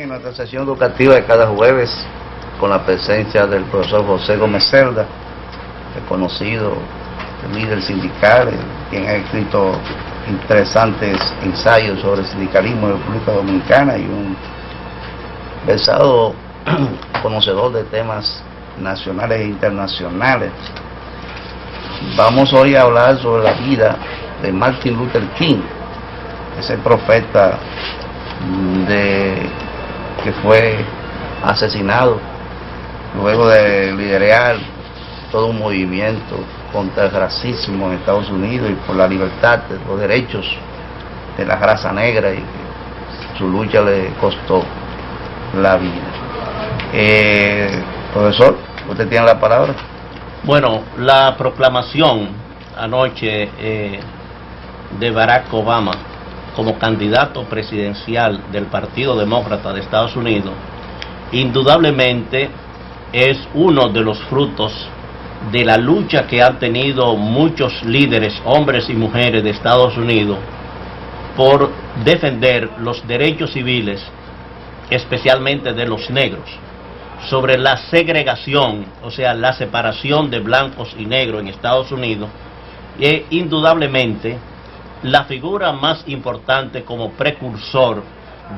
en nuestra sesión educativa de cada jueves, con la presencia del profesor José Gómez Cerda, reconocido líder sindical, quien ha escrito interesantes ensayos sobre el sindicalismo en la República Dominicana y un versado conocedor de temas nacionales e internacionales. Vamos hoy a hablar sobre la vida de Martin Luther King, ese profeta que fue asesinado luego de liderar todo un movimiento contra el racismo en Estados Unidos y por la libertad de los derechos de la raza negra, y que su lucha le costó la vida. Profesor, usted tiene la palabra. Bueno, la proclamación anoche de Barack Obama como candidato presidencial del Partido Demócrata de Estados Unidos, indudablemente es uno de los frutos de la lucha que han tenido muchos líderes, hombres y mujeres de Estados Unidos, por defender los derechos civiles, especialmente de los negros, sobre la segregación, o sea, la separación de blancos y negros en Estados Unidos. E indudablemente la figura más importante como precursor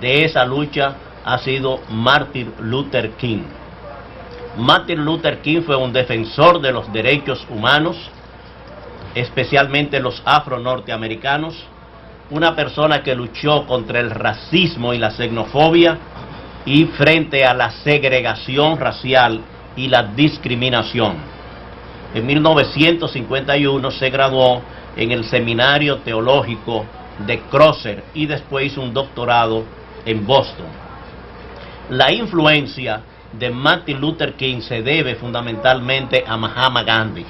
de esa lucha ha sido Martin Luther King. Martin Luther King fue un defensor de los derechos humanos, especialmente los afro-norteamericanos, una persona que luchó contra el racismo y la xenofobia y frente a la segregación racial y la discriminación. En 1951 se graduó en el Seminario Teológico de Crosser y después hizo un doctorado en Boston. La influencia de Martin Luther King se debe fundamentalmente a Mahatma Gandhi.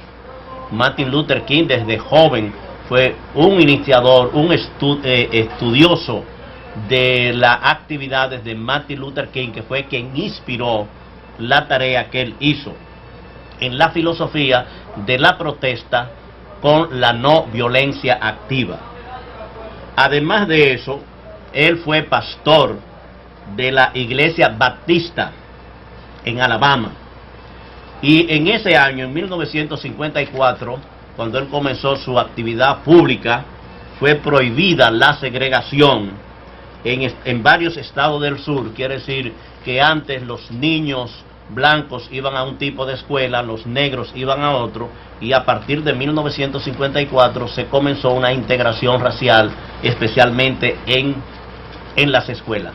Martin Luther King desde joven fue un iniciador, un estudioso de las actividades de Martin Luther King, que fue quien inspiró la tarea que él hizo en la filosofía de la protesta con la no violencia activa. Además de eso, él fue pastor de la iglesia baptista en Alabama, y en ese año, en 1954, cuando él comenzó su actividad pública, fue prohibida la segregación en varios estados del sur. Quiere decir que antes los niños blancos iban a un tipo de escuela, los negros iban a otro, y a partir de 1954 se comenzó una integración racial, especialmente en las escuelas.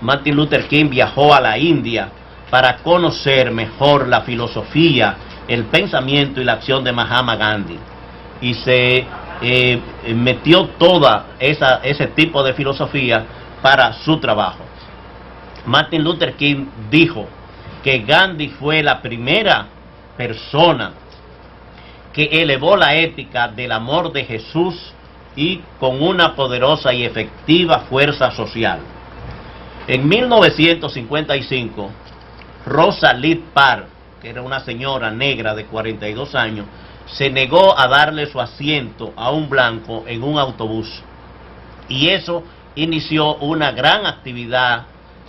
Martin Luther King viajó a la India para conocer mejor la filosofía, el pensamiento y la acción de Mahatma Gandhi, y se metió toda ese tipo de filosofía para su trabajo. Martin Luther King dijo que Gandhi fue la primera persona que elevó la ética del amor de Jesús y con una poderosa y efectiva fuerza social. En 1955, Rosa-Lee Parr, que era una señora negra de 42 años, se negó a darle su asiento a un blanco en un autobús, y eso inició una gran actividad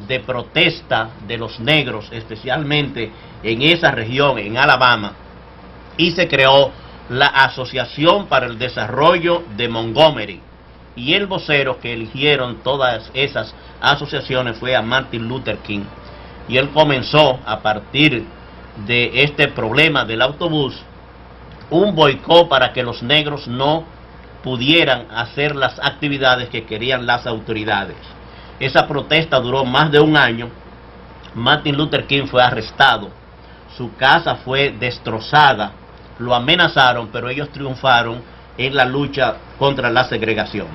de protesta de los negros, especialmente en esa región, en Alabama, y se creó la Asociación para el Desarrollo de Montgomery, y el vocero que eligieron todas esas asociaciones fue a Martin Luther King, y él comenzó, a partir de este problema del autobús, un boicot para que los negros no pudieran hacer las actividades que querían las autoridades. Esa protesta duró más de un año. Martin Luther King fue arrestado, su casa fue destrozada, lo amenazaron, pero ellos triunfaron en la lucha contra la segregación.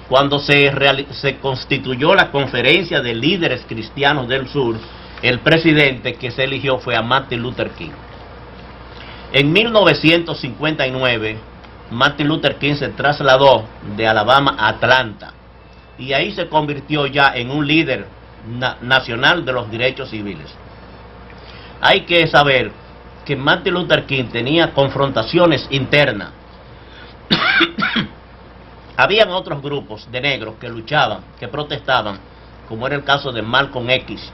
Cuando se constituyó la Conferencia de Líderes Cristianos del Sur, el presidente que se eligió fue a Martin Luther King. En 1959, Martin Luther King se trasladó de Alabama a Atlanta, y ahí se convirtió ya en un líder nacional de los derechos civiles. Hay que saber que Martin Luther King tenía confrontaciones internas. Habían otros grupos de negros que luchaban, que protestaban, como era el caso de Malcolm X,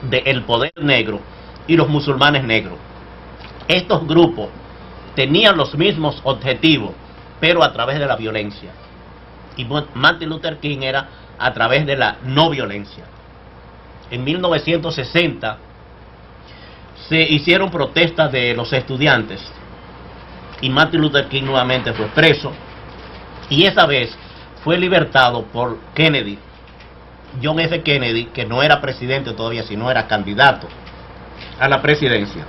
de El Poder Negro y los musulmanes negros. Estos grupos tenían los mismos objetivos, pero a través de la violencia. Y Martin Luther King era a través de la no violencia. En 1960 se hicieron protestas de los estudiantes y Martin Luther King nuevamente fue preso, y esa vez fue libertado por Kennedy, John F. Kennedy, que no era presidente todavía, sino era candidato a la presidencia.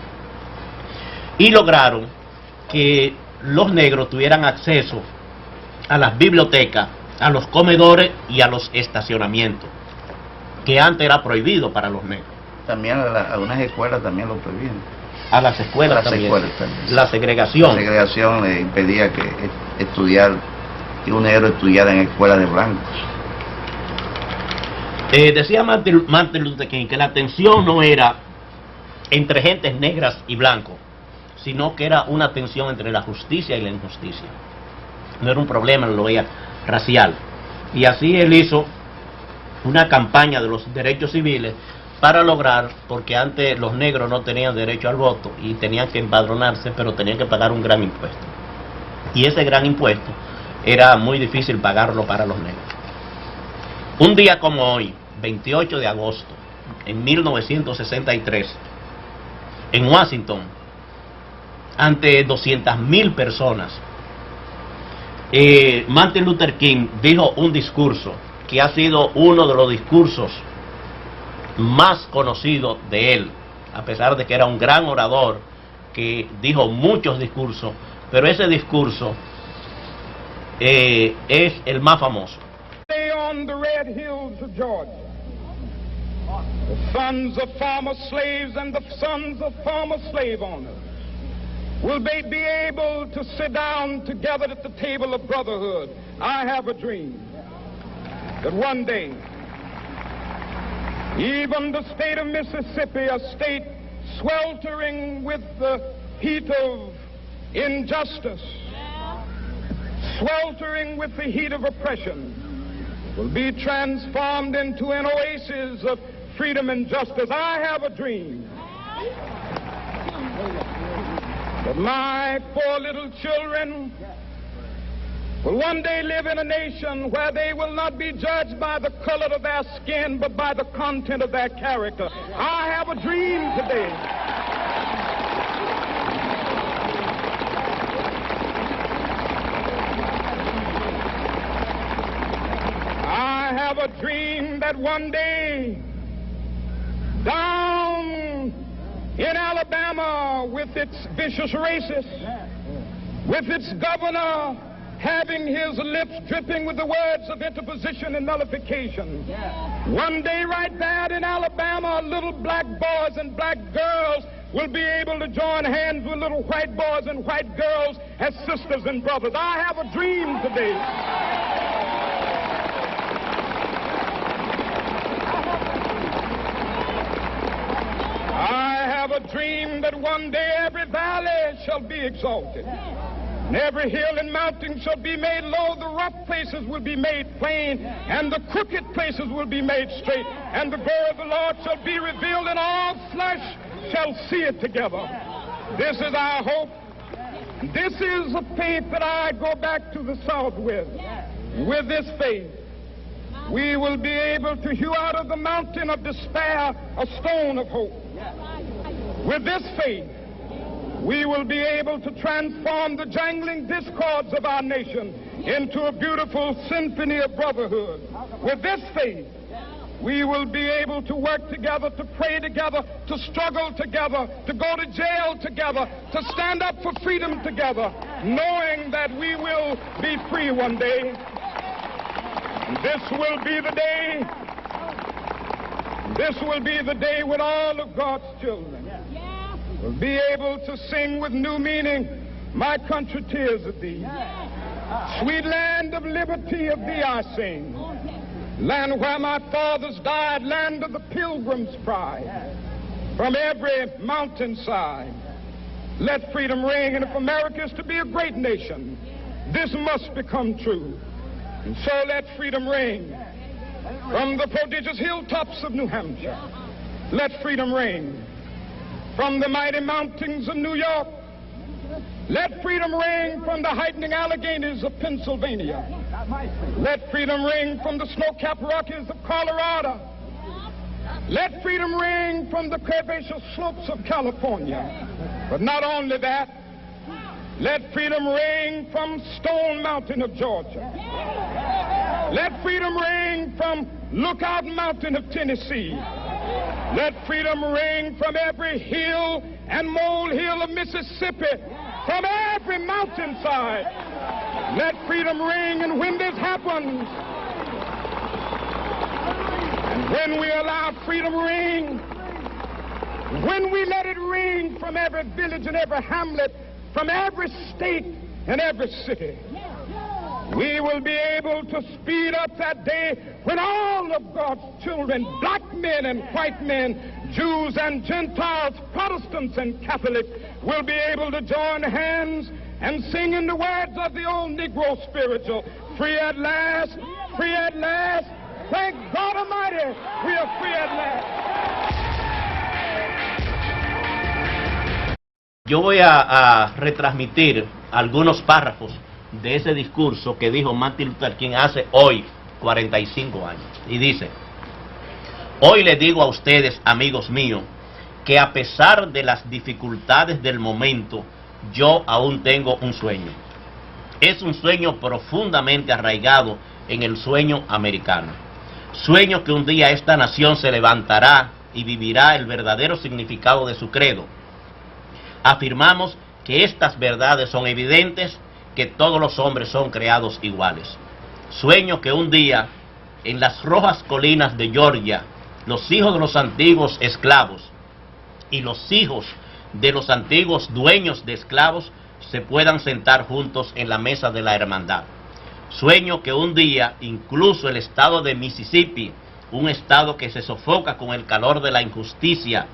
Y lograron que los negros tuvieran acceso a las bibliotecas, a los comedores y a los estacionamientos, que antes era prohibido para los negros. También algunas escuelas también lo prohibían. A las escuelas, también. La segregación. La segregación le impedía que un negro estudiara en escuelas de blancos. Decía Martin Luther King que la tensión no era entre gentes negras y blancos, sino que era una tensión entre la justicia y la injusticia. No era un problema, lo veía racial. Y así él hizo una campaña de los derechos civiles para lograr, porque antes los negros no tenían derecho al voto y tenían que empadronarse, pero tenían que pagar un gran impuesto. Y ese gran impuesto era muy difícil pagarlo para los negros. Un día como hoy, 28 de agosto, en 1963, en Washington, ante 200.000 personas, Martin Luther King dijo un discurso que ha sido uno de los discursos más conocidos de él, a pesar de que era un gran orador que dijo muchos discursos, pero ese discurso es el más famoso. On the red hills of Georgia, the sons of former slaves and the sons of former slave owners will they be able to sit down together at the table of brotherhood. I have a dream that one day even the state of Mississippi, a state sweltering with the heat of injustice, sweltering with the heat of oppression, will be transformed into an oasis of freedom and justice. I have a dream that my poor little children will one day live in a nation where they will not be judged by the color of their skin, but by the content of their character. I have a dream today. I have a dream that one day, down in Alabama, with its vicious racists, with its governor having his lips dripping with the words of interposition and nullification, one day right there in Alabama, little black boys and black girls will be able to join hands with little white boys and white girls as sisters and brothers. I have a dream today. I have a dream that one day every valley shall be exalted, and every hill and mountain shall be made low. The rough places will be made plain, and the crooked places will be made straight. And the glory of the Lord shall be revealed, and all flesh shall see it together. This is our hope. This is a faith that I go back to the South with. With this faith, we will be able to hew out of the mountain of despair a stone of hope. With this faith, we will be able to transform the jangling discords of our nation into a beautiful symphony of brotherhood. With this faith, we will be able to work together, to pray together, to struggle together, to go to jail together, to stand up for freedom together, knowing that we will be free one day. This will be the day. This will be the day when all of God's children will be able to sing with new meaning, my country, tears of thee. Sweet land of liberty, of thee I sing. Land where my fathers died, land of the pilgrim's pride. From every mountainside, let freedom ring. And if America is to be a great nation, this must become true. And so let freedom ring. From the prodigious hilltops of New Hampshire, let freedom ring. From the mighty mountains of New York, let freedom ring from the heightening Alleghenies of Pennsylvania. Let freedom ring from the snow-capped Rockies of Colorado. Let freedom ring from the curvaceous slopes of California. But not only that, let freedom ring from Stone Mountain of Georgia. Let freedom ring from Lookout Mountain of Tennessee. Let freedom ring from every hill and molehill of Mississippi, from every mountainside. Let freedom ring, and when this happens, and when we allow freedom ring, when we let it ring from every village and every hamlet, from every state and every city, we will be able to speed up that day when all of God's children, black men and white men, Jews and Gentiles, Protestants and Catholics, will be able to join hands and sing in the words of the old Negro spiritual, free at last, free at last. Thank God Almighty, we are free at last. Yo voy a retransmitir algunos párrafos de ese discurso que dijo Martin Luther King hace hoy 45 años. Y dice: hoy le digo a ustedes, amigos míos, que a pesar de las dificultades del momento, yo aún tengo un sueño. Es un sueño profundamente arraigado en el sueño americano. Sueño que un día esta nación se levantará y vivirá el verdadero significado de su credo. Afirmamos que estas verdades son evidentes, que todos los hombres son creados iguales. Sueño que un día, en las rojas colinas de Georgia, los hijos de los antiguos esclavos y los hijos de los antiguos dueños de esclavos se puedan sentar juntos en la mesa de la hermandad. Sueño que un día, incluso el estado de Mississippi, un estado que se sofoca con el calor de la injusticia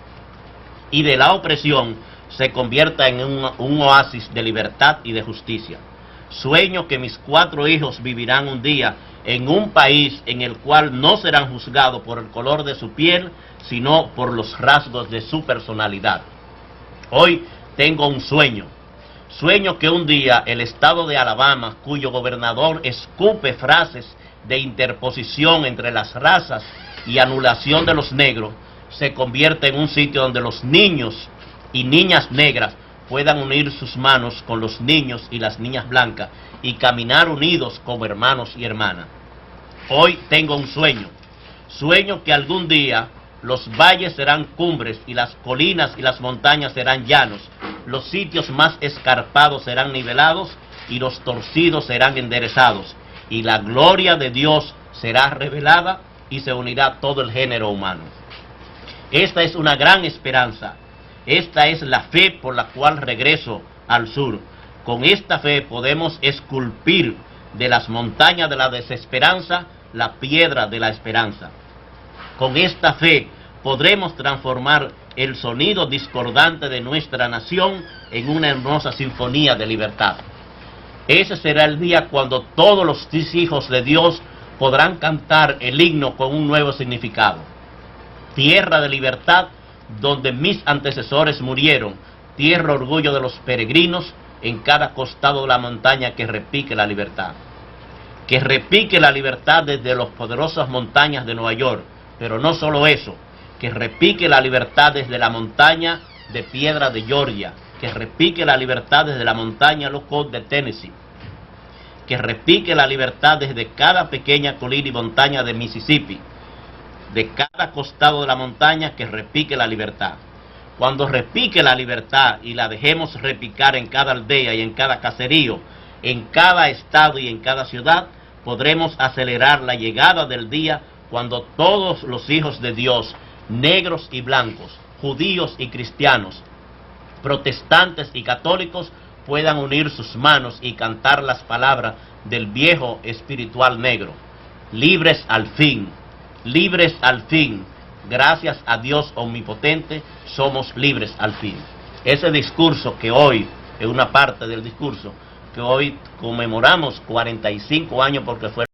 y de la opresión, se convierta en un oasis de libertad y de justicia. Sueño que mis 4 hijos vivirán un día en un país en el cual no serán juzgados por el color de su piel, sino por los rasgos de su personalidad. Hoy tengo un sueño. Sueño que un día el estado de Alabama, cuyo gobernador escupe frases de interposición entre las razas y anulación de los negros, se convierta en un sitio donde los niños y niñas negras puedan unir sus manos con los niños y las niñas blancas y caminar unidos como hermanos y hermanas. Hoy tengo un sueño. Sueño que algún día los valles serán cumbres y las colinas y las montañas serán llanos. Los sitios más escarpados serán nivelados y los torcidos serán enderezados. Y la gloria de Dios será revelada y se unirá todo el género humano. Esta es una gran esperanza. Esta es la fe por la cual regreso al sur. Con esta fe podemos esculpir de las montañas de la desesperanza la piedra de la esperanza. Con esta fe podremos transformar el sonido discordante de nuestra nación en una hermosa sinfonía de libertad. Ese será el día cuando todos los hijos de Dios podrán cantar el himno con un nuevo significado. Tierra de libertad, donde mis antecesores murieron, tierra orgullo de los peregrinos, en cada costado de la montaña que repique la libertad. Que repique la libertad desde las poderosas montañas de Nueva York, pero no solo eso, que repique la libertad desde la montaña de piedra de Georgia, que repique la libertad desde la montaña Lookout de Tennessee, que repique la libertad desde cada pequeña colina y montaña de Mississippi, de cada costado de la montaña, que repique la libertad. Cuando repique la libertad y la dejemos repicar en cada aldea y en cada caserío, en cada estado y en cada ciudad, podremos acelerar la llegada del día cuando todos los hijos de Dios, negros y blancos, judíos y cristianos, protestantes y católicos, puedan unir sus manos y cantar las palabras del viejo espiritual negro. Libres al fin. Libres al fin, gracias a Dios omnipotente, somos libres al fin. Ese discurso que hoy, es una parte del discurso, que hoy conmemoramos 45 años porque fue